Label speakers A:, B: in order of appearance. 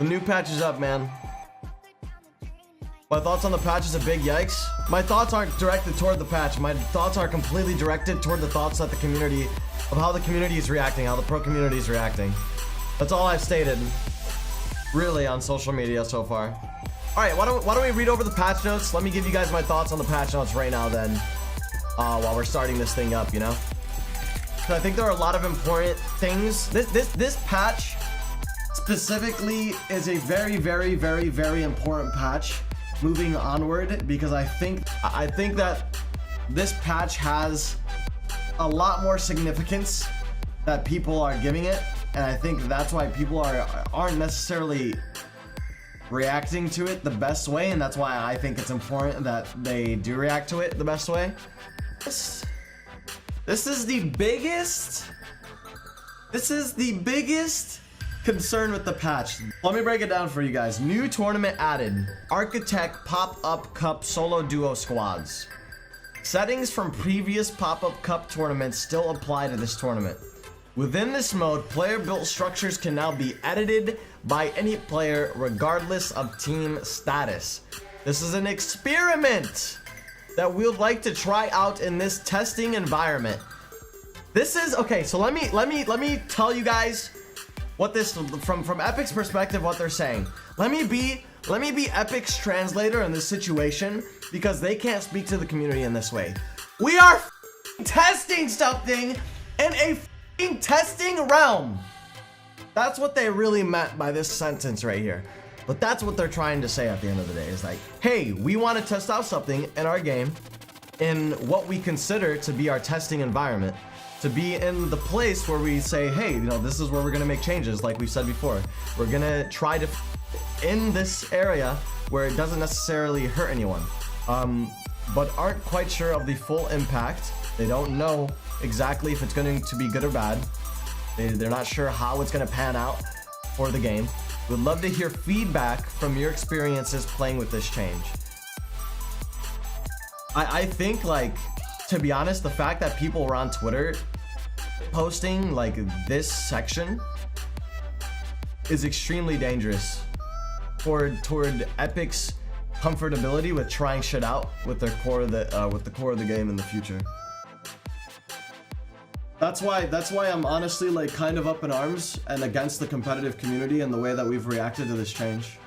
A: The new patch is up, man. My thoughts on the patch is a big yikes. My thoughts aren't directed toward the patch. My thoughts are completely directed toward the thoughts that the community, of how the community is reacting, how the pro community is reacting. That's all I've stated, really, on social media so far. All right, why don't we read over the patch notes? Let me give you guys my thoughts on the patch notes right now then, while we're starting this thing up, you know? So I think there are a lot of important things. This patch specifically is a very, very, very, very important patch moving onward, because I think that this patch has a lot more significance that people are giving it, and I think that's why people aren't necessarily reacting to it the best way, and that's why I think it's important that they do react to it the best way. This is the biggest concern with the patch. Let me break it down for you guys. New tournament added. Architect Pop-Up Cup Solo Duo Squads. Settings from previous Pop-Up Cup tournaments still apply to this tournament. Within this mode, player-built structures can now be edited by any player regardless of team status. This is an experiment that we would like to try out in this testing environment. This is okay, so let me tell you guys what this, from Epic's perspective, what they're saying. Let me be Epic's translator in this situation, because they can't speak to the community in this way. We are testing something in a testing realm. That's what they really meant by this sentence right here. But that's what they're trying to say at the end of the day, is like, hey, we want to test out something in our game in what we consider to be our testing environment, to be in the place where we say, hey, you know, this is where we're gonna make changes, like we said before. We're gonna try to in this area where it doesn't necessarily hurt anyone, but aren't quite sure of the full impact. They don't know exactly if it's going to be good or bad. They're not sure how it's gonna pan out for the game. We'd love to hear feedback from your experiences playing with this change. I think, like, to be honest, the fact that people were on Twitter posting like this section is extremely dangerous toward Epic's comfortability with trying shit out with their core of the core of the game in the future. That's why I'm honestly like kind of up in arms and against the competitive community and the way that we've reacted to this change.